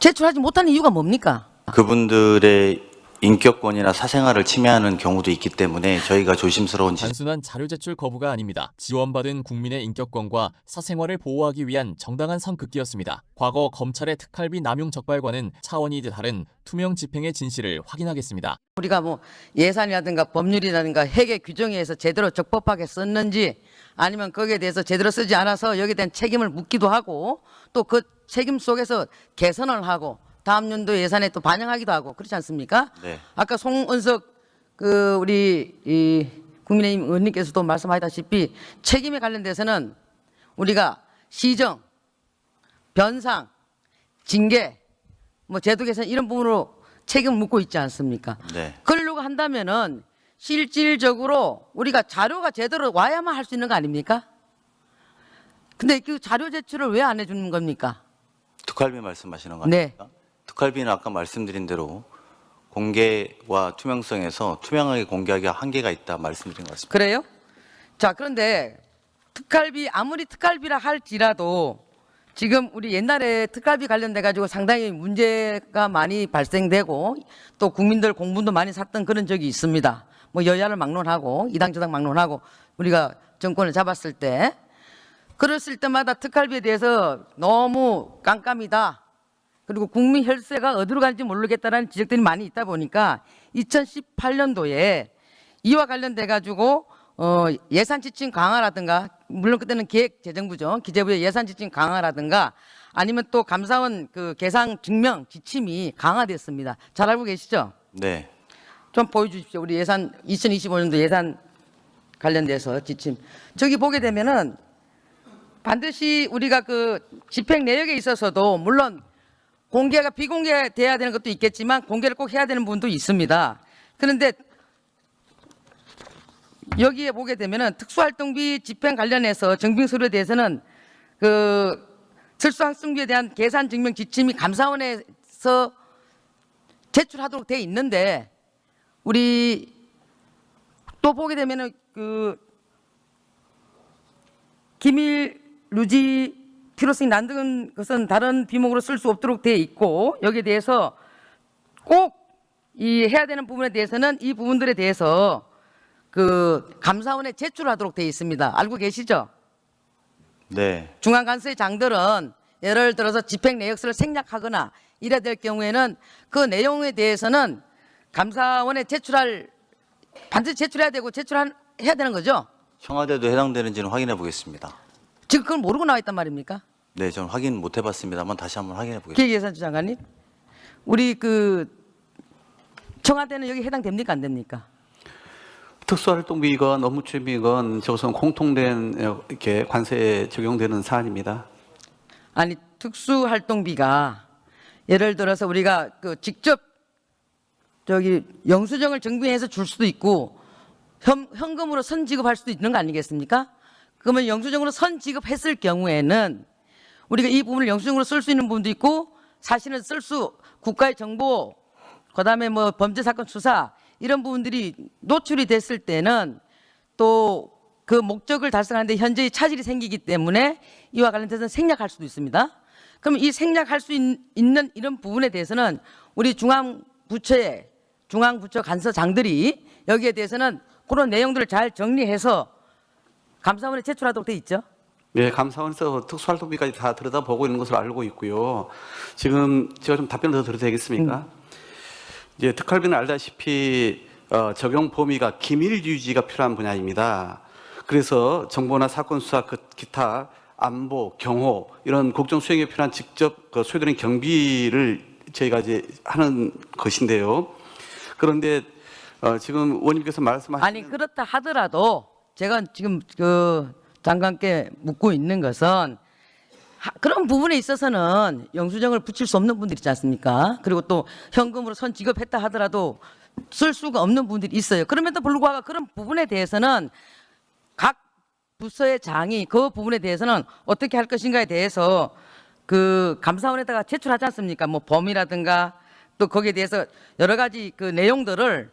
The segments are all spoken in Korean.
제출하지 못하는 이유가 뭡니까? 그분들의 인격권이나 사생활을 침해하는 경우도 있기 때문에 저희가 조심스러운 단순한 자료 제출 거부가 아닙니다. 지원받은 국민의 인격권과 사생활을 보호하기 위한 정당한 선긋기였습니다. 과거 검찰의 특활비 남용 적발과는 차원이 다른 투명 집행의 진실을 확인하겠습니다. 우리가 뭐 예산이라든가 법률이라든가 회계 규정에 의해서 제대로 적법하게 썼는지 아니면 거기에 대해서 제대로 쓰지 않아서 여기에 대한 책임을 묻기도 하고 또 그 책임 속에서 개선을 하고 다음 연도 예산에 또 반영하기도 하고 그렇지 않습니까? 네. 아까 송은석 그 우리 이 국민의힘 의원님께서도 말씀하셨다시피 책임에 관련돼서는 우리가 시정, 변상, 징계, 뭐 제도 개선 이런 부분으로 책임을 묻고 있지 않습니까? 네. 그러려고 한다면은 실질적으로 우리가 자료가 제대로 와야만 할 수 있는 거 아닙니까? 근데 그 자료 제출을 왜 안 해주는 겁니까? 특활비 말씀하시는 거 네. 아닙니까? 특활비는 아까 말씀드린 대로 공개와 투명성에서 투명하게 공개하기 한계가 있다 말씀드린 것 같습니다. 그래요? 자, 그런데 특활비 아무리 특활비라 할지라도 지금 우리 옛날에 특활비 관련돼 가지고 상당히 문제가 많이 발생되고 또 국민들 공분도 많이 샀던 그런 적이 있습니다. 뭐 여야를 막론하고 이당 저당 막론하고 우리가 정권을 잡았을 때 그랬을 때마다 특활비에 대해서 너무 깜깜이다. 그리고 국민 혈세가 어디로 가는지 모르겠다라는 지적들이 많이 있다 보니까 2018년도에 이와 관련돼 가지고 예산 지침 강화라든가 물론 그때는 기획재정부죠. 기재부의 예산 지침 강화라든가 아니면 또 감사원 그 계상 증명 지침이 강화됐습니다. 잘 알고 계시죠? 네. 좀 보여주십시오. 우리 예산 2025년도 예산 관련돼서 지침. 저기 보게 되면은 반드시 우리가 그 집행 내역에 있어서도 물론 공개가 비공개돼야 되는 것도 있겠지만 공개를 꼭 해야 되는 부분도 있습니다. 그런데 여기에 보게 되면은 특수활동비 집행 관련해서 정빙 서류에 대해서는 그 특수활동비에 대한 계산 증명 지침이 감사원에서 제출하도록 돼 있는데 우리 또 보게 되면은 그 기밀 누지 필요성이 난다는 것은 다른 비목으로 쓸 수 없도록 되어 있고 여기에 대해서 꼭 이 해야 되는 부분에 대해서는 이 부분들에 대해서 그 감사원에 제출하도록 되어 있습니다. 알고 계시죠? 네. 중앙간수의 장들은 예를 들어서 집행 내역서를 생략하거나 이래야 될 경우에는 그 내용에 대해서는 감사원에 반드시 제출해야 되고 제출해야 되는 거죠? 청와대도 해당되는지는 확인해 보겠습니다. 지금 그걸 모르고 나와 있단 말입니까? 네, 저는 확인 못 해봤습니다만 다시 한번 확인해 보겠습니다. 기획예산처 장관님, 우리 그 청와대는 여기 해당됩니까 안 됩니까? 특수활동비건 업무추진비건 저것은 공통된 이렇게 관세에 적용되는 사안입니다. 아니 특수활동비가 예를 들어서 우리가 그 직접 저기 영수증을 정비해서 줄 수도 있고 현금으로 선 지급할 수도 있는 거 아니겠습니까? 그러면 영수증으로 선 지급했을 경우에는 우리가 이 부분을 영수증으로 쓸 수 있는 부분도 있고 사실은 국가의 정보 그다음에 뭐 범죄 사건 수사 이런 부분들이 노출이 됐을 때는 또 그 목적을 달성하는데 현재의 차질이 생기기 때문에 이와 관련돼서 생략할 수도 있습니다. 그럼 이 생략할 수 있는 이런 부분에 대해서는 우리 중앙부처 간서장들이 여기에 대해서는 그런 내용들을 잘 정리해서 감사원에 제출하도록 돼 있죠. 네, 감사원에서 특수활동비까지 다 들여다보고 있는 것으로 알고 있고요. 지금 제가 좀 답변을 더 드려도 되겠습니까? 이제 특활비는 알다시피 적용 범위가 기밀 유지가 필요한 분야입니다. 그래서 정보나 사건 수사 기타 안보, 경호 이런 국정 수행에 필요한 직접 소요되는 경비를 저희가 이제 하는 것인데요. 그런데 지금 의원님께서 말씀하신 아니 그렇다 하더라도 제가 지금 그 장관께 묻고 있는 것은 그런 부분에 있어서는 영수증을 붙일 수 없는 분들 있지 않습니까? 그리고 또 현금으로 선 지급했다 하더라도 쓸 수가 없는 분들이 있어요. 그럼에도 불구하고 그런 부분에 대해서는 각 부서의 장이 그 부분에 대해서는 어떻게 할 것인가에 대해서 그 감사원에다가 제출하지 않습니까? 뭐 범위라든가 또 거기에 대해서 여러 가지 그 내용들을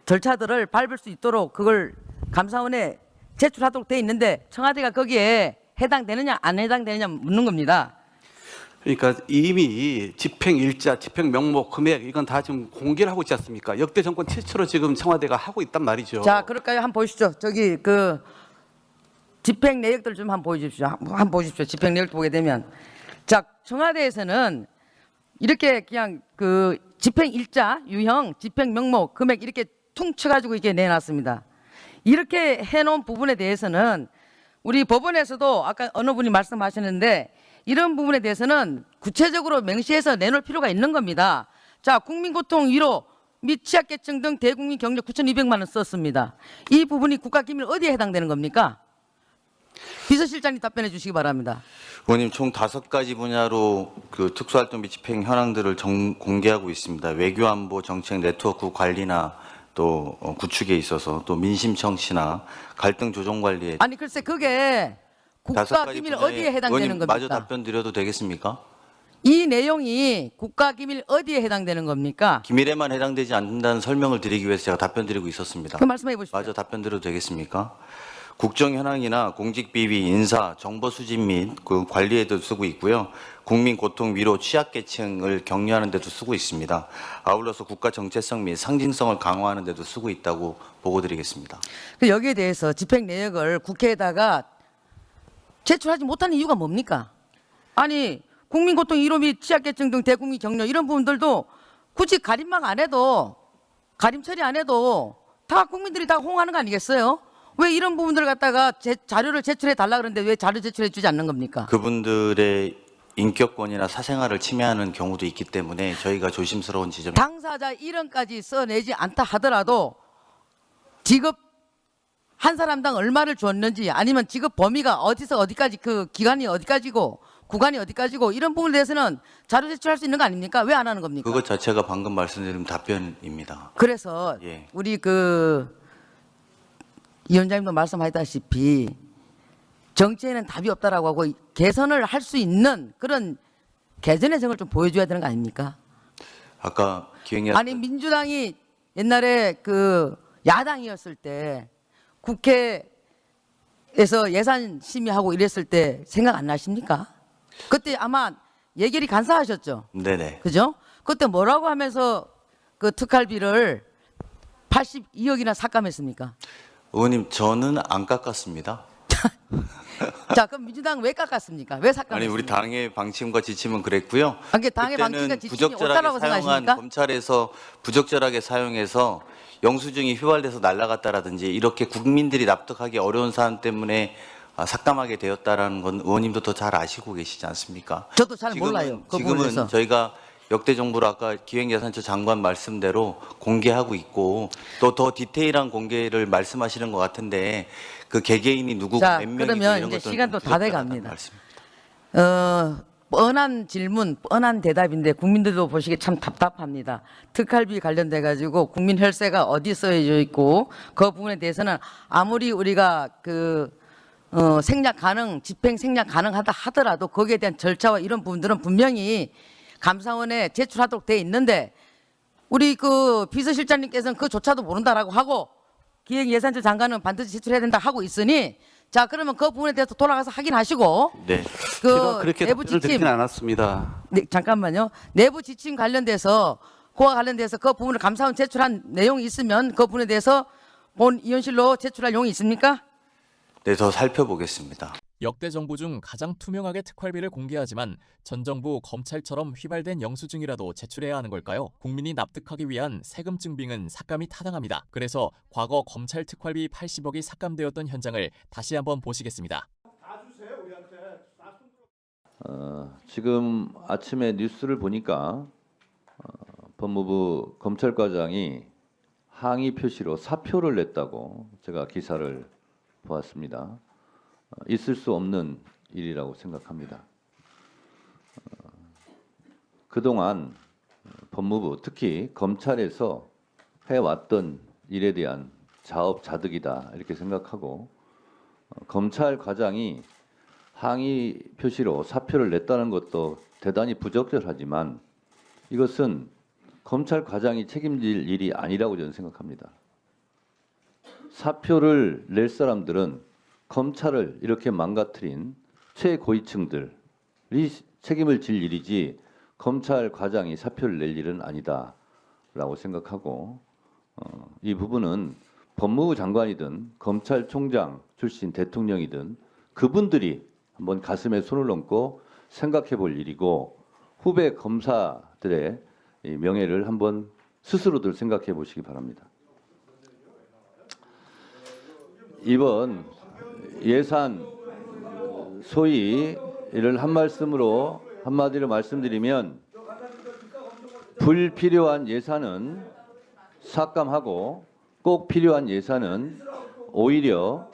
절차들을 밟을 수 있도록 그걸 감사원에 제출하도록 돼 있는데 청와대가 거기에 해당되느냐 안 해당되느냐 묻는 겁니다. 그러니까 이미 집행일자, 집행 명목, 금액 이건 다 지금 공개를 하고 있지 않습니까? 역대 정권 최초로 지금 청와대가 하고 있단 말이죠. 자, 그럴까요? 한번 보시죠. 저기 그 집행 내역들 좀 한번 보여주십시오. 한번 보십시오. 집행 내역 보게 되면, 자, 청와대에서는 이렇게 그냥 그 집행 일자, 유형, 집행 명목, 금액 이렇게 퉁쳐가지고 이렇게 내놨습니다. 이렇게 해놓은 부분에 대해서는 우리 법원에서도 아까 어느 분이 말씀하셨는데 이런 부분에 대해서는 구체적으로 명시해서 내놓을 필요가 있는 겁니다. 자, 국민고통 위로 및 취약계층 등 대국민 경력 9,200만 원 썼습니다. 이 부분이 국가기밀 어디에 해당되는 겁니까? 비서실장님 답변해 주시기 바랍니다. 의원님 총 5가지 분야로 그 특수활동 및 집행 현황들을 공개하고 있습니다. 외교안보 정책 네트워크 관리나 또 구축에 있어서 또 민심 청취나 갈등 조정 관리에 아니 글쎄 그게 5가지 국가기밀 분야에 어디에 해당되는 의원님 마저 겁니까? 답변 드려도 되겠습니까? 이 내용이 국가기밀 어디에 해당되는 겁니까? 기밀에만 해당되지 않는다는 설명을 드리기 위해서 제가 답변 드리고 있었습니다. 그 말씀해 보십시오. 마저 답변 드려도 되겠습니까? 국정 현황이나 공직 비위, 인사, 정보 수집 및 그 관리에도 쓰고 있고요. 국민 고통 위로 취약계층을 격려하는 데도 쓰고 있습니다. 아울러서 국가 정체성 및 상징성을 강화하는 데도 쓰고 있다고 보고드리겠습니다. 그 여기에 대해서 집행 내역을 국회에다가 제출하지 못하는 이유가 뭡니까? 아니 국민고통 1호 및 취약계층 등 대국민 격려 이런 부분들도 굳이 가림막 안 해도 가림 처리 안 해도 다 국민들이 다 호응하는 거 아니겠어요? 왜 이런 부분들을 갖다가 자료를 제출해 달라 그러는데 왜 자료 제출해 주지 않는 겁니까? 그분들의 인격권이나 사생활을 침해하는 경우도 있기 때문에 저희가 조심스러운 지점입니다. 당사자 이름까지 써내지 않다 하더라도 지급 한 사람당 얼마를 줬는지 아니면 지급 범위가 어디서 어디까지 그 기간이 어디까지고 구간이 어디까지고 이런 부분에 대해서는 자료 제출할 수 있는 거 아닙니까? 왜 안 하는 겁니까? 그것 자체가 방금 말씀드린 답변입니다. 그래서 예. 우리 그 위원장님도 말씀하셨다시피 정치에는 답이 없다라고 하고 개선을 할 수 있는 그런 개선의 정을 좀 보여줘야 되는 거 아닙니까? 아까 기획위 아니 민주당이 옛날에 그 야당이었을 때 국회에서 예산 심의하고 이랬을 때 생각 안 나십니까? 그때 아마 예결위 간사하셨죠? 네네. 그죠? 그때 뭐라고 하면서 그 특활비를 82억이나 삭감했습니까? 의원님 저는 안 깎았습니다. 자, 그럼 민주당 왜 깎았습니까? 왜 삭감했습니까? 아니 우리 당의 방침과 지침은 그랬고요. 아, 그게 당의 방침과 그때는 지침이 부적절하게 없다라고 사용한 생각하십니까? 검찰에서 부적절하게 사용해서 영수증이 휘발돼서 날아갔다라든지 이렇게 국민들이 납득하기 어려운 사안 때문에 삭감하게 되었다라는 건 의원님도 더 잘 아시고 계시지 않습니까? 저도 잘 몰라요. 그 부분에 지금은 대해서. 저희가 역대 정부로 아까 기획예산처 장관 말씀대로 공개하고 있고 또 더 디테일한 공개를 말씀하시는 것 같은데 그 개개인이 누구 자, 몇 명이고 그러면 이런 이제 것들은 시간도 다 부적절하다는 돼갑니다. 말씀입니다. 뻔한 질문, 뻔한 대답인데 국민들도 보시기에 참 답답합니다. 특활비 관련돼 가지고 국민 혈세가 어디 써져 있고 그 부분에 대해서는 아무리 우리가 생략 가능, 집행 생략 가능하다 하더라도 거기에 대한 절차와 이런 부분들은 분명히 감사원에 제출하도록 돼 있는데 우리 그 비서실장님께서는 그조차도 모른다라고 하고 기획예산처 장관은 반드시 제출해야 된다 하고 있으니 자 그러면 그 부분에 대해서 돌아가서 확인하시고 네. 제가 그렇게 내부 답변을 지침 드리진 않았습니다. 네, 잠깐만요. 내부 지침 관련돼서 그와 관련돼서 그 부분을 감사원 제출한 내용이 있으면 그 부분에 대해서 본 의원실로 제출할 내용이 있습니까? 네, 더 살펴보겠습니다. 역대 정부 중 가장 투명하게 특활비를 공개하지만 전 정부 검찰처럼 휘발된 영수증이라도 제출해야 하는 걸까요? 국민이 납득하기 위한 세금 증빙은 삭감이 타당합니다. 그래서 과거 검찰 특활비 80억이 삭감되었던 현장을 다시 한번 보시겠습니다. 지금 아침에 뉴스를 보니까 법무부 검찰과장이 항의 표시로 사표를 냈다고 제가 기사를 보았습니다. 있을 수 없는 일이라고 생각합니다. 그동안 법무부, 특히 검찰에서 해왔던 일에 대한 자업자득이다 이렇게 생각하고 검찰 과장이 항의 표시로 사표를 냈다는 것도 대단히 부적절하지만 이것은 검찰 과장이 책임질 일이 아니라고 저는 생각합니다. 사표를 낼 사람들은 검찰을 이렇게 망가뜨린 최고위층들이 책임을 질 일이지 검찰 과장이 사표를 낼 일은 아니다라고 생각하고 이 부분은 법무부 장관이든 검찰총장 출신 대통령이든 그분들이 한번 가슴에 손을 얹고 생각해 볼 일이고 후배 검사들의 이 명예를 한번 스스로들 생각해 보시기 바랍니다. 이번 예산 소위 이를 한마디로 말씀드리면 불필요한 예산은 삭감하고 꼭 필요한 예산은 오히려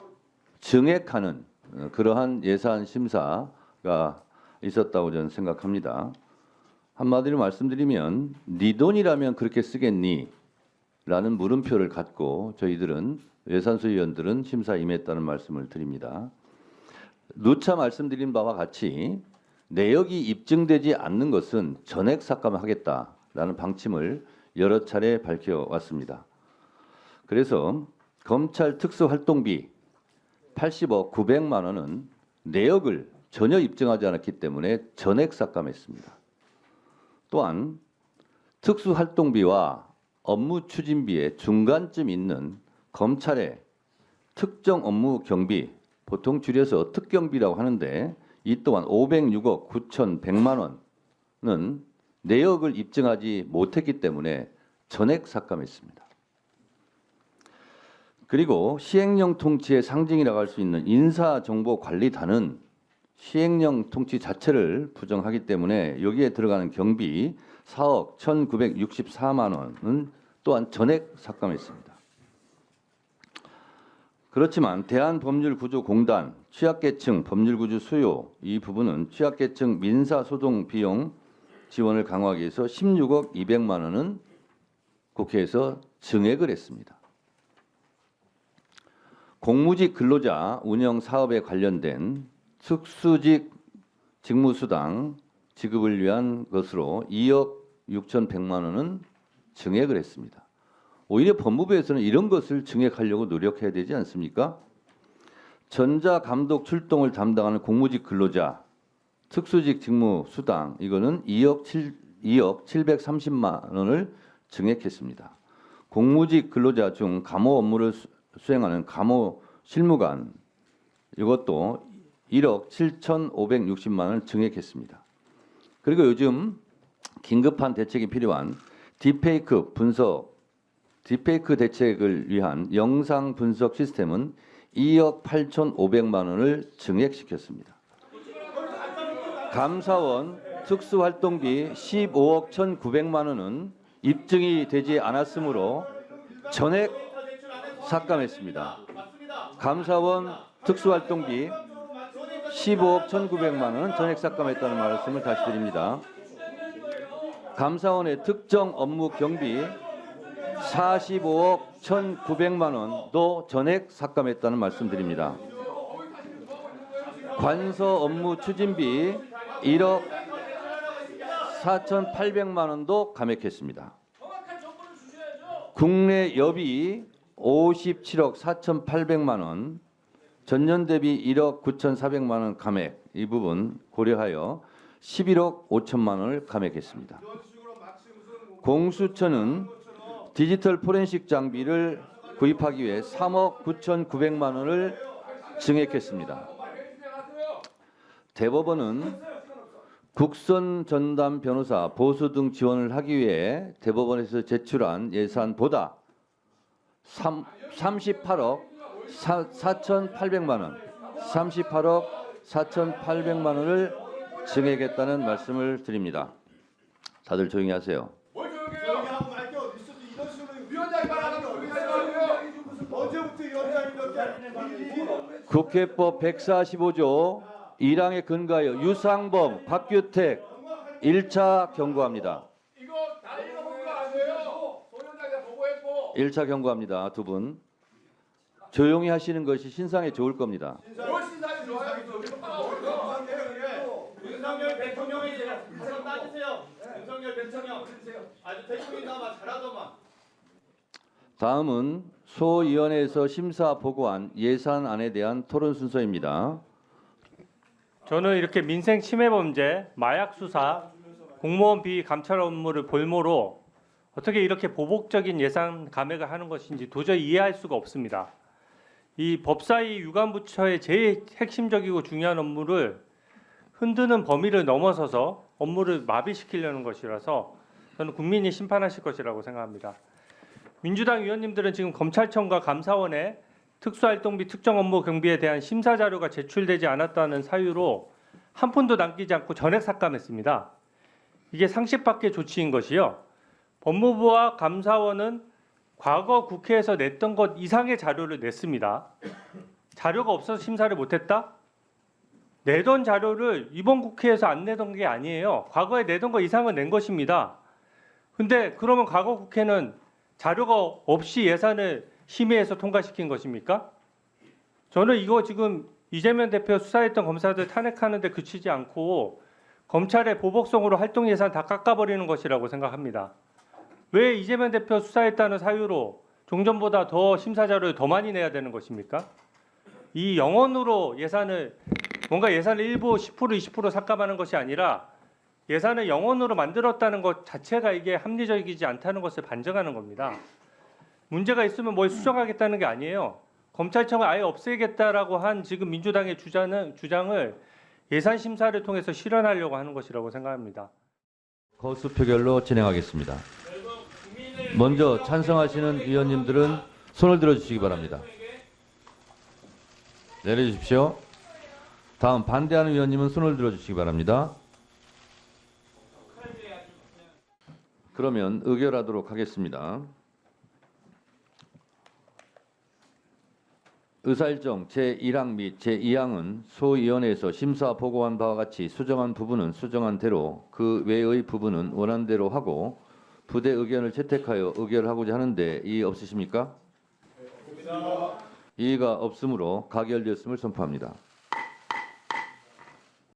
증액하는 그러한 예산 심사가 있었다고 저는 생각합니다. 한마디로 말씀드리면 네 돈이라면 그렇게 쓰겠니? 라는 물음표를 갖고 저희들은 예산소위원들은 심사에 임했다는 말씀을 드립니다. 누차 말씀드린 바와 같이 내역이 입증되지 않는 것은 전액 삭감하겠다라는 방침을 여러 차례 밝혀왔습니다. 그래서 검찰 특수활동비 80억 900만 원은 내역을 전혀 입증하지 않았기 때문에 전액 삭감했습니다. 또한 특수활동비와 업무 추진비의 중간쯤 있는 검찰의 특정 업무 경비, 보통 줄여서 특경비라고 하는데 이 또한 506억 9,100만 원은 내역을 입증하지 못했기 때문에 전액 삭감했습니다. 그리고 시행령 통치의 상징이라고 할 수 있는 인사정보관리단은 시행령 통치 자체를 부정하기 때문에 여기에 들어가는 경비 4억 1,964만 원은 또한 전액 삭감했습니다. 그렇지만 대한법률구조공단 취약계층 법률구조 수요 이 부분은 취약계층 민사소송 비용 지원을 강화하기 위해서 16억 200만 원은 국회에서 증액을 했습니다. 공무직 근로자 운영 사업에 관련된 특수직 직무수당 지급을 위한 것으로 2억 6,100만 원은 증액을 했습니다. 오히려 법무부에서는 이런 것을 증액하려고 노력해야 되지 않습니까? 전자감독 출동을 담당하는 공무직 근로자 특수직 직무수당 이거는 2억 730만 원을 증액했습니다. 공무직 근로자 중 감호 업무를 수행하는 감호 실무관 이것도 1억 7,560만 원을 증액했습니다. 그리고 요즘 긴급한 대책이 필요한 딥페이크 대책을 위한 영상 분석 시스템은 2억 8,500만 원을 증액시켰습니다. 감사원 특수활동비 15억 1,900만 원은 입증이 되지 않았으므로 전액 삭감했습니다. 감사원 특수활동비 15억 1,900만 원은 전액 삭감했다는 말씀을 다시 드립니다. 감사원의 특정 업무 경비 45억 1,900만 원도 전액 삭감했다는 말씀드립니다. 관서 업무 추진비 1억 4,800만 원도 감액했습니다. 국내 여비 57억 4,800만 원, 전년 대비 1억 9,400만 원 감액 이 부분 고려하여 11억 5천만 원을 감액했습니다. 공수처는 디지털 포렌식 장비를 구입하기 위해 3억 9,900만 원을 증액했습니다. 대법원은 국선 전담 변호사 보수 등 지원을 하기 위해 대법원에서 제출한 예산보다 38억 4,800만 원, 38억 4,800만 원을 증액했다는 말씀을 드립니다. 다들 조용히 하세요. 국회법 145조 1항에 근거하여 유상범, 박규택 1차 경고합니다. 1차 경고합니다. 두 분. 조용히 하시는 것이 신상에 좋을 겁니다. 윤석열 대통령이 따지세요. 윤석열 대통령 아주 대통령이나마 잘하더만. 다음은 소위원회에서 심사 보고한 예산안에 대한 토론 순서입니다. 저는 이렇게 민생 침해 범죄, 마약 수사, 공무원 비위 감찰 업무를 볼모로 어떻게 이렇게 보복적인 예산 감액을 하는 것인지 도저히 이해할 수가 없습니다. 이 법사위 유관부처의 제일 핵심적이고 중요한 업무를 흔드는 범위를 넘어서서 업무를 마비시키려는 것이라서 저는 국민이 심판하실 것이라고 생각합니다. 민주당 의원님들은 지금 검찰청과 감사원에 특수활동비 특정 업무 경비에 대한 심사 자료가 제출되지 않았다는 사유로 한 푼도 남기지 않고 전액 삭감했습니다. 이게 상식 밖의 조치인 것이요. 법무부와 감사원은 과거 국회에서 냈던 것 이상의 자료를 냈습니다. 자료가 없어서 심사를 못했다? 내던 자료를 이번 국회에서 안 내던 게 아니에요. 과거에 내던 거 이상은 낸 것입니다. 근데 그러면 과거 국회는 자료가 없이 예산을 심의해서 통과시킨 것입니까? 저는 이거 지금 이재명 대표 수사했던 검사들 탄핵하는데 그치지 않고 검찰의 보복성으로 활동 예산 다 깎아버리는 것이라고 생각합니다. 왜 이재명 대표 수사했다는 사유로 종전보다 더 심사 자료를 더 많이 내야 되는 것입니까? 이 영원으로 예산을 뭔가 예산을 일부 10% 20% 삭감하는 것이 아니라 예산을 영원으로 만들었다는 것 자체가 이게 합리적이지 않다는 것을 반증하는 겁니다. 문제가 있으면 뭘 수정하겠다는 게 아니에요. 검찰청을 아예 없애겠다라고 한 지금 민주당의 주장을 예산 심사를 통해서 실현하려고 하는 것이라고 생각합니다. 거수 표결로 진행하겠습니다. 먼저 찬성하시는 의원님들은 손을 들어주시기 바랍니다. 내려주십시오. 다음 반대하는 의원님은 손을 들어주시기 바랍니다. 그러면 의결하도록 하겠습니다. 의사일정 제1항 및 제2항은 소위원회에서 심사 보고한 바와 같이 수정한 부분은 수정한 대로 그 외의 부분은 원안대로 하고 부대 의견을 채택하여 의결하고자 하는데 이의 없으십니까? 이의가 없으므로 가결되었음을 선포합니다.